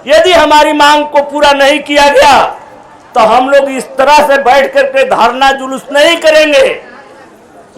यदि हमारी मांग को पूरा नहीं किया गया तो हम लोग इस तरह से बैठ करके धरना जुलूस नहीं करेंगे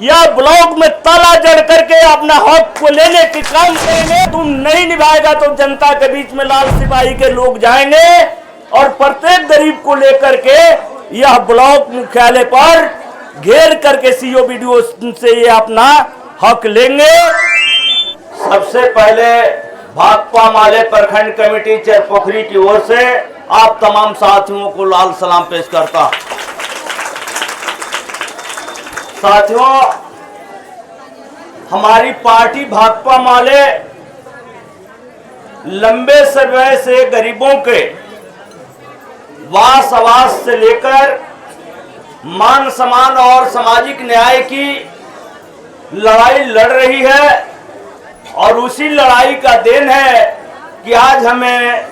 या ब्लॉक में ताला जड़ करके अपना हक को लेने की काम करेंगे। तुम नहीं निभाएगा तो जनता के बीच में लाल सिपाही के लोग जाएंगे और प्रत्येक गरीब को लेकर के यह ब्लॉक मुख्यालय पर घेर करके सीओ बीडीओ से ये अपना हक लेंगे। सबसे पहले भाकपा माले प्रखंड कमेटी चरपोखरी की ओर से आप तमाम साथियों को लाल सलाम पेश करता। साथियों, हमारी पार्टी भाकपा माले लंबे समय से गरीबों के वास आवास से लेकर मान सम्मान और सामाजिक न्याय की लड़ाई लड़ रही है और उसी लड़ाई का देन है कि आज हमें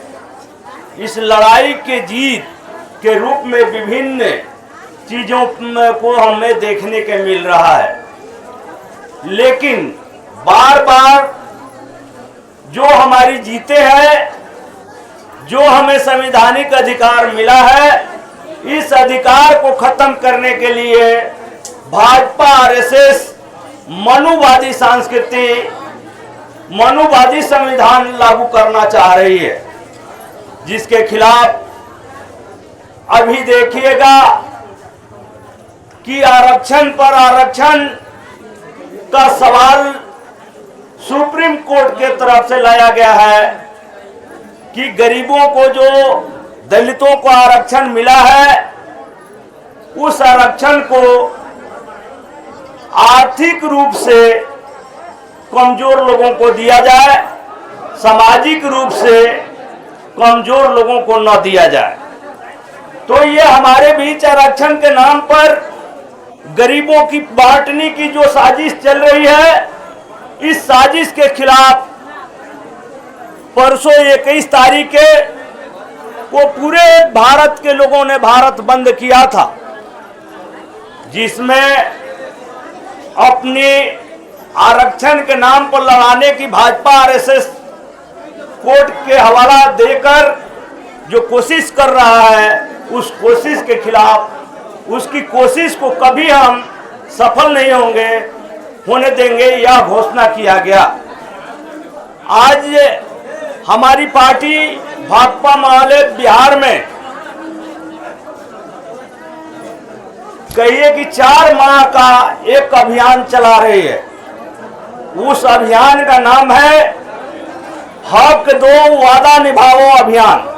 इस लड़ाई के जीत के रूप में विभिन्न चीजों को हमें देखने के मिल रहा है। लेकिन बार बार जो हमारी जीते हैं, जो हमें संवैधानिक अधिकार मिला है, इस अधिकार को खत्म करने के लिए भाजपा आरएसएस मनुवादी संस्कृति, मनुवादी संविधान लागू करना चाह रही है, जिसके खिलाफ अभी देखिएगा कि आरक्षण पर आरक्षण का सवाल सुप्रीम कोर्ट के तरफ से लाया गया है कि गरीबों को जो दलितों को आरक्षण मिला है उस आरक्षण को आर्थिक रूप से कमजोर लोगों को दिया जाए, सामाजिक रूप से कमजोर लोगों को न दिया जाए। तो ये हमारे बीच आरक्षण के नाम पर गरीबों की बांटने की जो साजिश चल रही है, इस साजिश के खिलाफ परसों 21 तारीख को पूरे भारत के लोगों ने भारत बंद किया था, जिसमें अपने आरक्षण के नाम पर लड़ाने की भाजपा आरएसएस कोर्ट के हवाला देकर जो कोशिश कर रहा है, उस कोशिश के खिलाफ, उसकी कोशिश को कभी हम सफल नहीं होने देंगे, यह घोषणा किया गया। आज हमारी पार्टी भाकपा माले बिहार में कहिए कि 4 माह का एक अभियान चला रही है। उस अभियान का नाम है हक दो वादा निभाओ अभियान।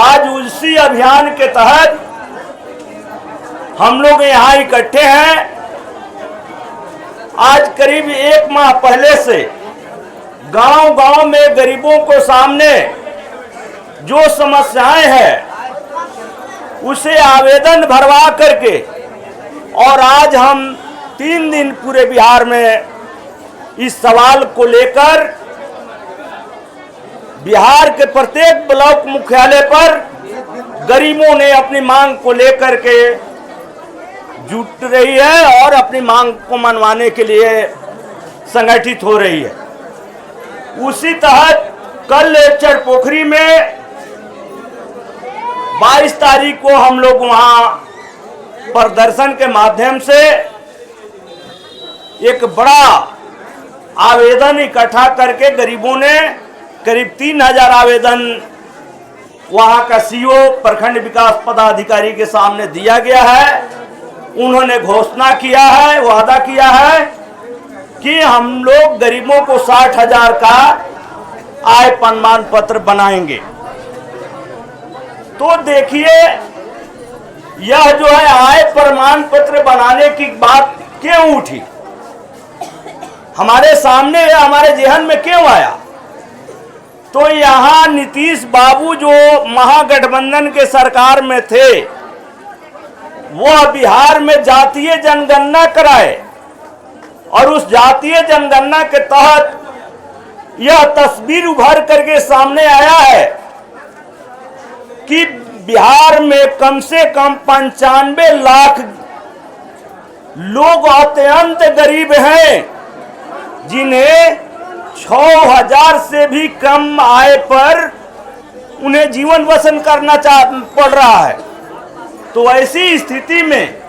आज उसी अभियान के तहत हम लोग यहाँ इकट्ठे हैं। आज करीब 1 माह पहले से गांव-गांव में गरीबों को सामने जो समस्याएं हैं उसे आवेदन भरवा करके, और आज हम 3 दिन पूरे बिहार में इस सवाल को लेकर बिहार के प्रत्येक ब्लॉक मुख्यालय पर गरीबों ने अपनी मांग को लेकर के जुट रही है और अपनी मांग को मनवाने के लिए संगठित हो रही है। उसी तहत कल चरपोखरी में 22 तारीख को हम लोग वहां प्रदर्शन के माध्यम से एक बड़ा आवेदन इकट्ठा करके गरीबों ने करीब 3000 आवेदन वहां का सीओ प्रखंड विकास पदाधिकारी के सामने दिया गया है। उन्होंने घोषणा किया है, वादा किया है कि हम लोग गरीबों को 60,000 का आय प्रमाण पत्र बनाएंगे। तो देखिए, यह जो है आय प्रमाण पत्र बनाने की बात क्यों उठी, हमारे सामने, हमारे जेहन में क्यों आया? तो यहाँ नीतीश बाबू जो महागठबंधन के सरकार में थे, वह बिहार में जातीय जनगणना कराए और उस जातीय जनगणना के तहत यह तस्वीर उभर करके सामने आया है कि बिहार में कम से कम 95 लाख लोग अत्यंत गरीब हैं, जिन्हें 6000 से भी कम आय पर उन्हें जीवन वसन करना पड़ रहा है। तो ऐसी स्थिति में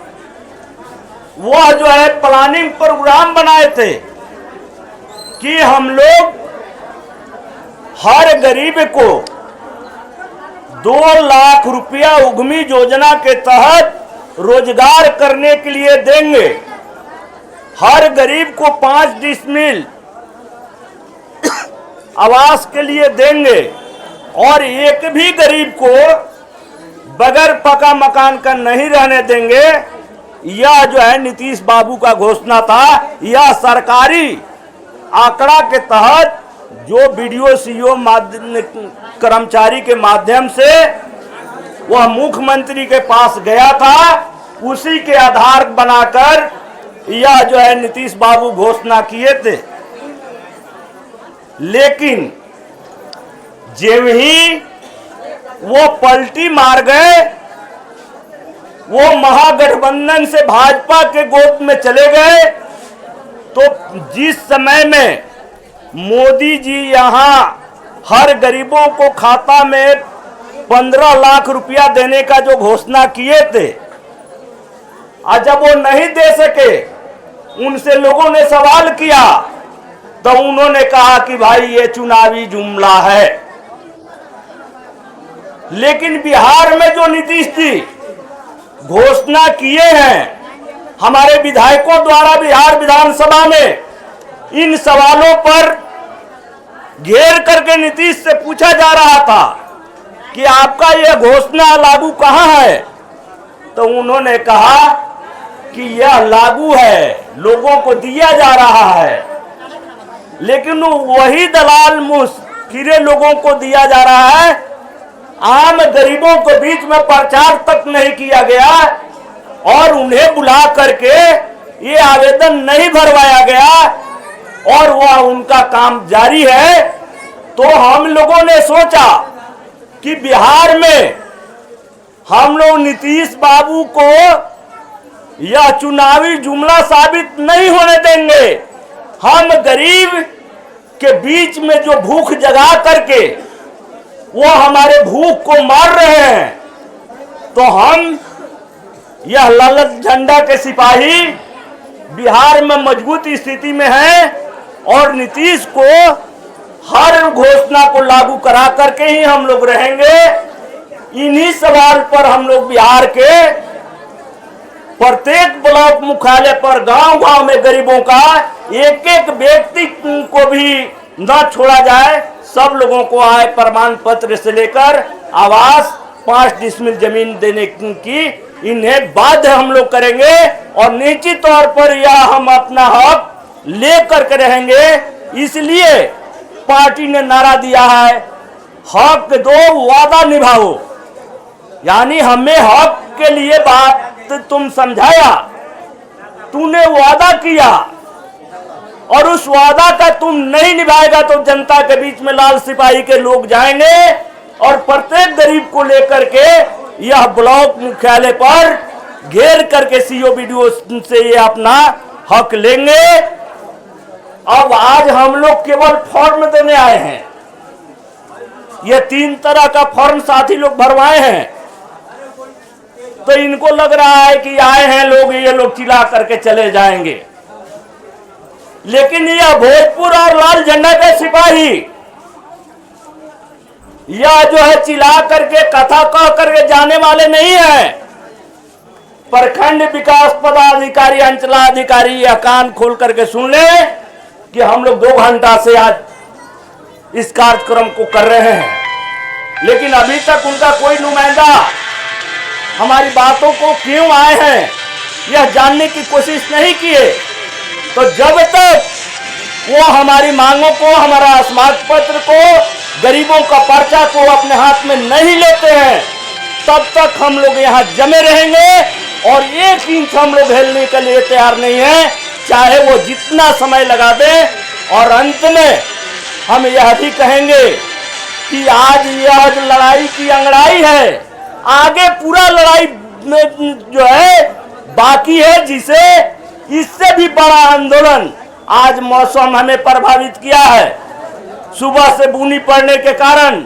वह जो है प्लानिंग प्रोग्राम बनाए थे कि हम लोग हर गरीब को 2 लाख रुपया उद्यमी योजना के तहत रोजगार करने के लिए देंगे। हर गरीब को 5 डिसमिल आवास के लिए देंगे और एक भी गरीब को बगैर पक्का मकान का नहीं रहने देंगे। यह जो है नीतीश बाबू का घोषणा था। यह सरकारी आंकड़ा के तहत जो बीडीओ सीईओ कर्मचारी के माध्यम से वह मुख्यमंत्री के पास गया था, उसी के आधार बनाकर यह जो है नीतीश बाबू घोषणा किए थे। लेकिन जब ही वो पलटी मार गए, वो महागठबंधन से भाजपा के गोद में चले गए, तो जिस समय में मोदी जी यहां हर गरीबों को खाता में 15 लाख रुपया देने का जो घोषणा किए थे, और जब वो नहीं दे सके, उनसे लोगों ने सवाल किया तो उन्होंने कहा कि भाई ये चुनावी जुमला है। लेकिन बिहार में जो नीतीश जी घोषणा किए हैं, हमारे विधायकों द्वारा बिहार विधानसभा में इन सवालों पर घेर करके नीतीश से पूछा जा रहा था कि आपका यह घोषणा लागू कहां है, तो उन्होंने कहा कि यह लागू है, लोगों को दिया जा रहा है। लेकिन वही दलाल मुफ्त लोगों को दिया जा रहा है, आम गरीबों के बीच में प्रचार तक नहीं किया गया और उन्हें बुला करके ये आवेदन नहीं भरवाया गया और वह उनका काम जारी है। तो हम लोगों ने सोचा कि बिहार में हम लोग नीतीश बाबू को यह चुनावी जुमला साबित नहीं होने देंगे। हम गरीब के बीच में जो भूख जगा करके वो हमारे भूख को मार रहे हैं, तो हम यह लाल झंडा के सिपाही बिहार में मजबूत स्थिति में हैं और नीतीश को हर घोषणा को लागू करा करके ही हम लोग रहेंगे। इन्हीं सवाल पर हम लोग बिहार के प्रत्येक ब्लॉक मुख्यालय पर गांव-गांव में गरीबों का एक एक व्यक्ति को भी न छोड़ा जाए, सब लोगों को आय प्रमाण पत्र से लेकर आवास 5 डिसमिल जमीन देने की इन्हें बाध्य हम लोग करेंगे और निश्चित तौर पर यह हम अपना हक ले करके रहेंगे। इसलिए पार्टी ने नारा दिया है, हक दो वादा निभाओ। यानी हमें हक के लिए बात तुम समझाया, तूने वादा किया और उस वादा का तुम नहीं निभाएगा तो जनता के बीच में लाल सिपाही के लोग जाएंगे और प्रत्येक गरीब को लेकर के यह ब्लॉक मुख्यालय पर घेर करके सीईओ बीडीओ से ये अपना हक लेंगे। अब आज हम लोग केवल फॉर्म देने आए हैं। ये 3 तरह का फॉर्म साथी लोग भरवाए हैं, तो इनको लग रहा है कि आए हैं लोग, ये लोग चिल्ला करके चले जाएंगे। लेकिन यह भोजपुर और लाल झंडा के सिपाही यह जो है चिल्ला करके कथा कह करके जाने वाले नहीं है। प्रखंड विकास पदाधिकारी, अंचलाधिकारी यह कान खोल करके सुन ले कि हम लोग 2 घंटा से आज इस कार्यक्रम को कर रहे हैं, लेकिन अभी तक उनका कोई नुमाइंदा हमारी बातों को क्यों आए हैं यह जानने की कोशिश नहीं किए। तो जब तक वो हमारी मांगों को, हमारा स्मारक पत्र को, गरीबों का पर्चा को अपने हाथ में नहीं लेते हैं, तब तक हम लोग यहाँ जमे रहेंगे और 1 इंच हम लोग हिलने के लिए तैयार नहीं है, चाहे वो जितना समय लगा दें। और अंत में हम यह भी कहेंगे कि आज यह जो लड़ाई की अंगड़ाई है, आगे पूरा लड़ाई में जो है बाकी है, जिसे इससे भी बड़ा आंदोलन आज मौसम हमें प्रभावित किया है। सुबह से बूंदी पड़ने के कारण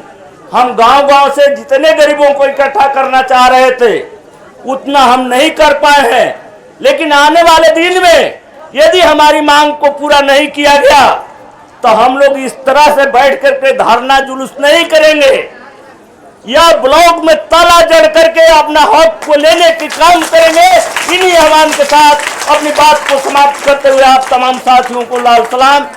हम गांव-गांव से जितने गरीबों को इकट्ठा करना चाह रहे थे उतना हम नहीं कर पाए हैं। लेकिन आने वाले दिन में यदि हमारी मांग को पूरा नहीं किया गया तो हम लोग इस तरह से बैठ करके धरना जुलूस नहीं करेंगे या ब्लॉक में ताला जड़ करके अपना हक को लेने के काम करेंगे। इन्हीं आह्वान के साथ अपनी बात को समाप्त करते हुए आप तमाम साथियों को लाल सलाम।